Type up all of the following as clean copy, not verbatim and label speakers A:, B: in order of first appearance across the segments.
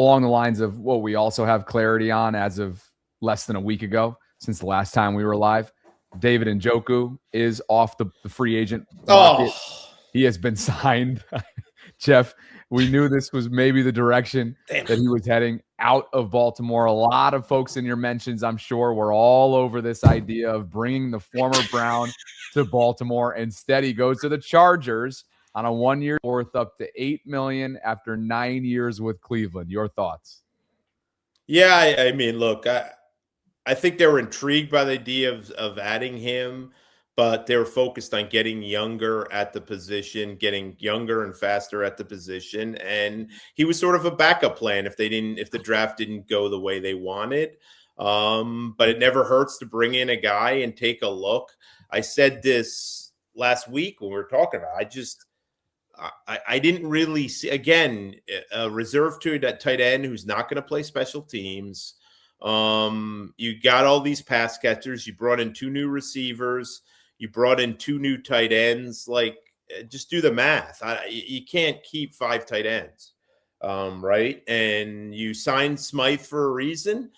A: along the lines of what we also have clarity on as of less than a week ago, since the last time we were live, David Njoku is off the free agent market. He has been signed. Jeff, we knew this was maybe the direction that he was heading, out of Baltimore. A lot of folks in your mentions, I'm sure, were all over this idea of bringing the former Brown to Baltimore. Instead, he goes to the Chargers on a 1 year worth up to $8 million after 9 years with Cleveland. Your thoughts?
B: Yeah, I mean, look, I think they were intrigued by the idea of adding him, but they were focused on getting younger at the position, getting younger and faster at the position. And he was sort of a backup plan if the draft didn't go the way they wanted. But it never hurts to bring in a guy and take a look. I said this last week when we were talking about it. I didn't really see, again, a reserve to that tight end who's not going to play special teams. You got all these pass catchers. You brought in 2 new receivers. You brought in 2 new tight ends. Like, just do the math. You can't keep 5 tight ends, right? And you signed Smythe for a reason,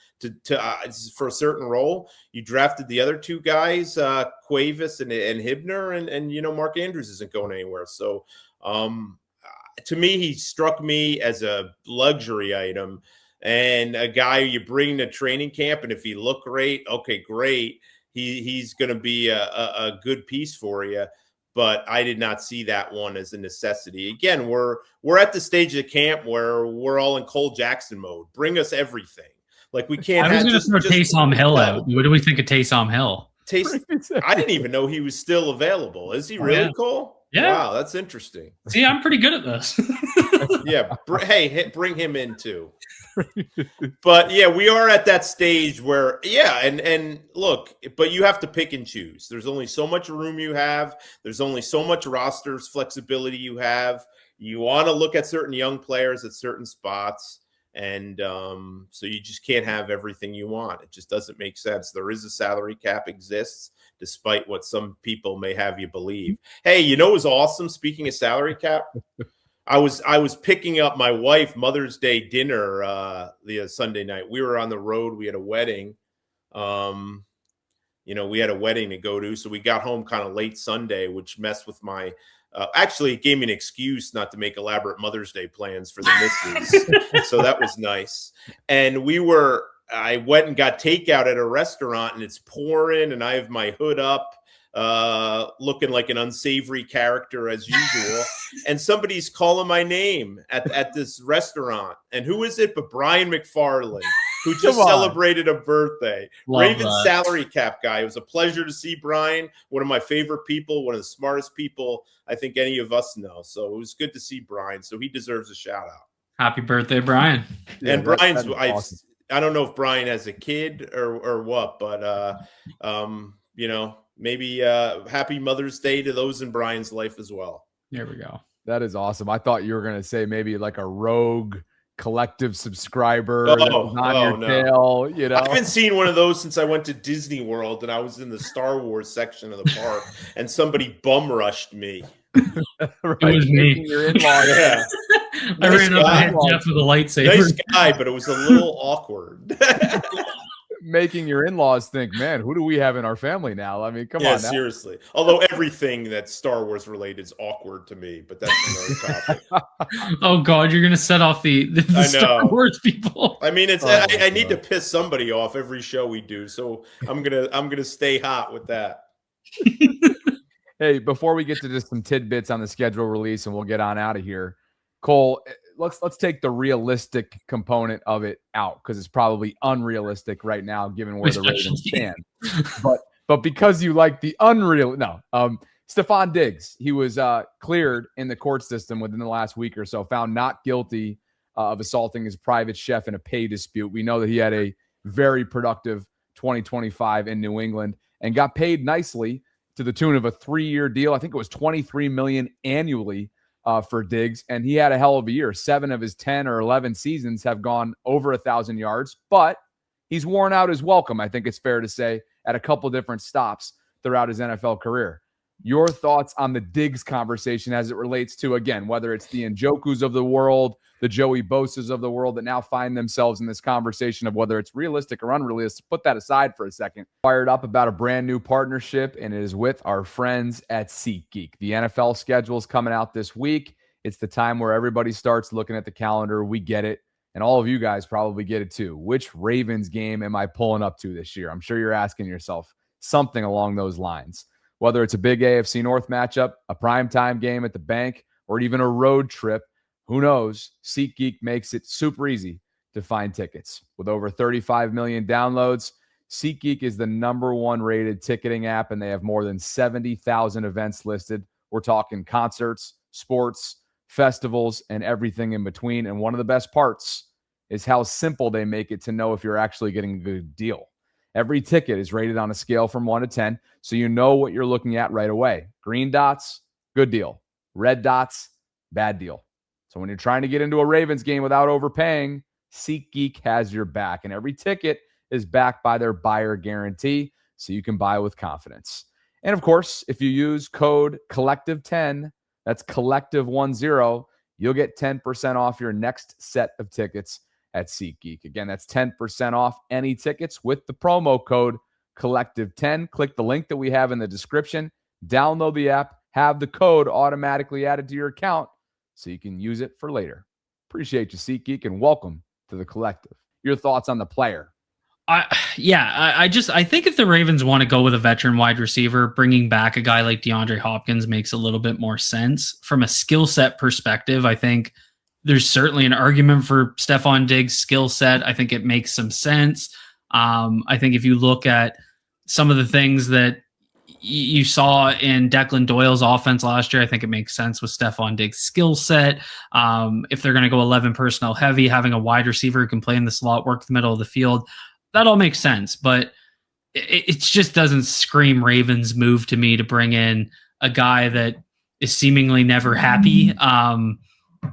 B: for a certain role. You drafted the other 2 guys, Cuevas and Hibner, and Mark Andrews isn't going anywhere. So, to me, he struck me as a luxury item and a guy you bring to training camp. And if he looked great, okay, great. He's going to be a good piece for you. But I did not see that one as a necessity. Again, we're at the stage of camp where we're all in Cole Jackson mode. Bring us everything. Like, we can't.
C: I was going to throw Taysom Hill out. What do we think of Taysom Hill?
B: I didn't even know he was still available. Is he really, Cole?
C: Yeah.
B: Wow, that's interesting.
C: See, I'm pretty good at this.
B: Yeah. Bring him in too. But yeah, we are at that stage where, and look, but you have to pick and choose. There's only so much room you have. There's only so much rosters flexibility you have. You want to look at certain young players at certain spots. And so you just can't have everything you want. It just doesn't make sense. There is a salary cap exists, despite what some people may have you believe. Hey, it was awesome? Speaking of salary cap, I was picking up my wife Mother's Day dinner the Sunday night. We were on the road. We had a wedding. We had a wedding to go to. So we got home kind of late Sunday, which messed with my actually, it gave me an excuse not to make elaborate Mother's Day plans for the missus. So that was nice. And I went and got takeout at a restaurant, and it's pouring, and I have my hood up, looking like an unsavory character as usual. And somebody's calling my name at this restaurant. And who is it but Brian McFarland, who just celebrated a birthday. Ravens salary cap guy. It was a pleasure to see Brian, one of my favorite people, one of the smartest people I think any of us know. So it was good to see Brian. So he deserves a shout out.
C: Happy birthday, Brian.
B: And Brian's, awesome. I don't know if Brian has a kid or what, but, maybe happy Mother's Day to those in Brian's life as well.
C: There we go.
A: That is awesome. I thought you were going to say maybe like a rogue collective subscriber tail,
B: I haven't seen one of those since I went to Disney World and I was in the Star Wars section of the park and somebody bum rushed me.
C: Right. It was me.
A: Your in-law.
B: Yeah.
C: I ran up and hit Jeff with a lightsaber.
B: Nice guy, but it was a little awkward.
A: Making your in-laws think, man, who do we have in our family now? I mean, come on now.
B: Seriously. Although everything that's Star Wars related is awkward to me, but that's another topic.
C: Oh God, you're gonna set off the Star Wars people.
B: I mean, I need to piss somebody off every show we do, so I'm gonna stay hot with that.
A: Hey, before we get to just some tidbits on the schedule release and we'll get on out of here, Cole, let's take the realistic component of it out because it's probably unrealistic right now given where the Ravens stand. But because you like the unreal, Stefon Diggs, he was cleared in the court system within the last week or so, found not guilty of assaulting his private chef in a pay dispute. We know that he had a very productive 2025 in New England and got paid nicely to the tune of a 3-year deal. I think it was $23 million annually for Diggs, and he had a hell of a year. 7 of his 10 or 11 seasons have gone over 1,000 yards, but he's worn out his welcome, I think it's fair to say, at a couple different stops throughout his NFL career. Your thoughts on the Diggs conversation as it relates to, again, whether it's the Njokus of the world, the Joey Bosa's of the world that now find themselves in this conversation of whether it's realistic or unrealistic. Put that aside for a second. Fired up about a brand new partnership, and it is with our friends at SeatGeek. The NFL schedule is coming out this week. It's the time where everybody starts looking at the calendar. We get it. And all of you guys probably get it too. Which Ravens game am I pulling up to this year? I'm sure you're asking yourself something along those lines. Whether it's a big AFC North matchup, a primetime game at the bank, or even a road trip, who knows? SeatGeek makes it super easy to find tickets. With over 35 million downloads, SeatGeek is the #1 rated ticketing app, and they have more than 70,000 events listed. We're talking concerts, sports, festivals, and everything in between. And one of the best parts is how simple they make it to know if you're actually getting a good deal. Every ticket is rated on a scale from 1 to 10, so you know what you're looking at right away. Green dots, good deal. Red dots, bad deal. So when you're trying to get into a Ravens game without overpaying, SeatGeek has your back. And every ticket is backed by their buyer guarantee, so you can buy with confidence. And of course, if you use code Collective10, that's Collective10, you'll get 10% off your next set of tickets at SeatGeek. Again, that's 10% off any tickets with the promo code Collective10. Click the link that we have in the description, download the app, have the code automatically added to your account so you can use it for later. Appreciate you, SeatGeek, and welcome to the Collective. Your thoughts on the player?
C: I think if the Ravens want to go with a veteran wide receiver, bringing back a guy like DeAndre Hopkins makes a little bit more sense. From a skill set perspective, I think there's certainly an argument for Stefon Diggs' skill set. I think it makes some sense. I think if you look at some of the things that you saw in Declan Doyle's offense last year, I think it makes sense with Stefon Diggs' skill set. If they're going to go 11 personnel heavy, having a wide receiver who can play in the slot, work the middle of the field, that all makes sense. But it just doesn't scream Ravens move to me to bring in a guy that is seemingly never happy.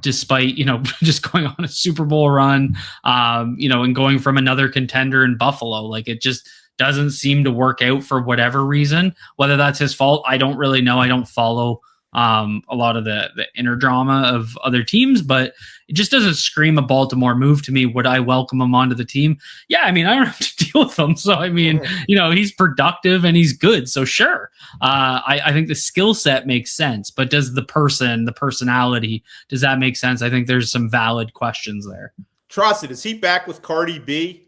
C: Despite, just going on a Super Bowl run, and going from another contender in Buffalo. Like, it just doesn't seem to work out for whatever reason. Whether that's his fault, I don't really know. I don't follow a lot of the inner drama of other teams, but it just doesn't scream a Baltimore move to me. Would I welcome him onto the team? Yeah, I don't have to deal with him. So, he's productive and he's good. So sure. I think the skill set makes sense, but does the personality, does that make sense? I think there's some valid questions there.
B: Trusted, is he back with Cardi B?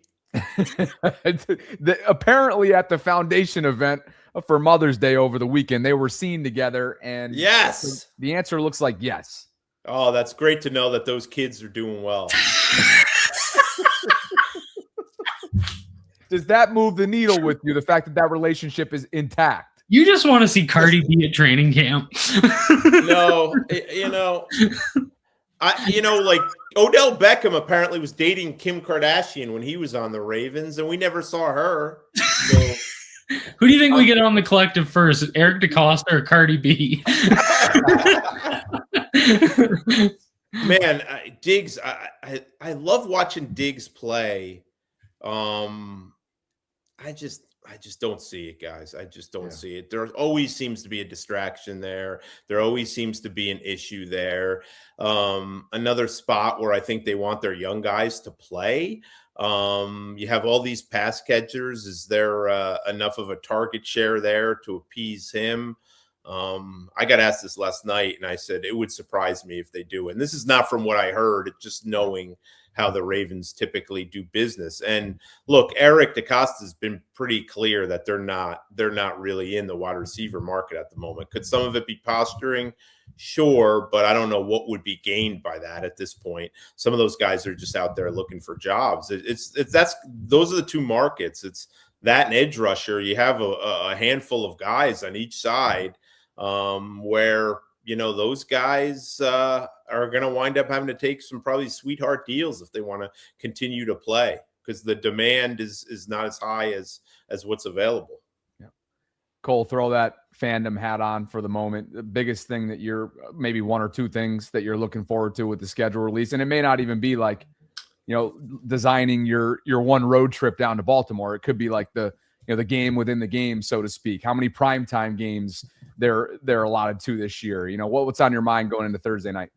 A: Apparently at the foundation event for Mother's Day over the weekend, they were seen together, and
B: yes,
A: the answer looks like yes.
B: Oh, that's great to know that those kids are doing well.
A: Does that move the needle with you, the fact that relationship is intact?
C: You just want to see Cardi B at training camp.
B: No, like Odell Beckham apparently was dating Kim Kardashian when he was on the Ravens, and we never saw her. So.
C: Who do you think we get on the Collective first, Eric DeCosta or Cardi B?
B: Man, Diggs, I love watching Diggs play. I just don't see it, guys. I just don't see it. There always seems to be a distraction there. There always seems to be an issue there. Another spot where I think they want their young guys to play. You have all these pass catchers. Is there enough of a target share there to appease him? I got asked this last night, and I said it would surprise me if they do. And this is not from what I heard, it's just knowing how the Ravens typically do business. And look, Eric DeCosta has been pretty clear that they're not really in the wide receiver market at the moment. Could some of it be posturing? Sure, but I don't know what would be gained by that at this point. Some of those guys are just out there looking for jobs. Those are the two markets. It's that and edge rusher. You have a handful of guys on each side where those guys are going to wind up having to take some probably sweetheart deals if they want to continue to play, because the demand is not as high as what's available.
A: Yeah. Cole, throw that fandom hat on for the moment. The biggest thing that you're maybe one or two things that you're looking forward to with the schedule release, and it may not even be like, designing your one road trip down to Baltimore. It could be like the game within the game, so to speak. How many primetime games they're allotted to this year? What's on your mind going into Thursday night?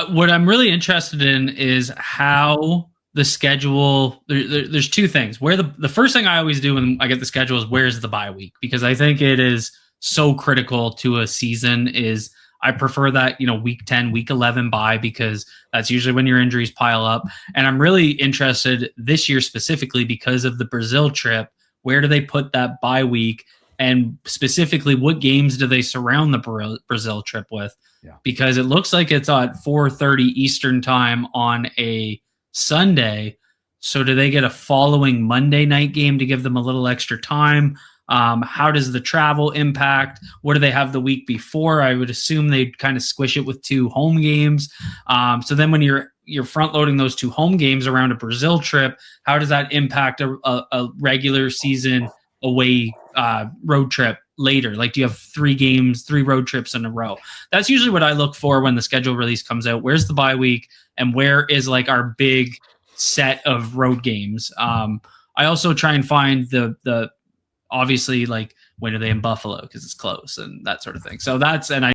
C: What I'm really interested in is how the schedule. There's two things. Where the first thing I always do when I get the schedule is where's the bye week, because I think it is so critical to a season. Is I prefer that, week 10, week 11 bye, because that's usually when your injuries pile up. And I'm really interested this year specifically because of the Brazil trip. Where do they put that bye week? And specifically, what games do they surround the Brazil trip with?
A: Yeah.
C: Because it looks like it's at 4:30 Eastern time on a Sunday. So do they get a following Monday night game to give them a little extra time? How does the travel impact? What do they have the week before? I would assume they'd kind of squish it with 2 home games. So then when you're front loading those 2 home games around a Brazil trip, how does that impact a regular season away road trip later? Like, do you have 3 road trips in a row? That's usually what I look for when the schedule release comes out. Where's the bye week, and where is like our big set of road games? I also try and find the obviously, like, when are they in Buffalo, because it's close and that sort of thing. So and I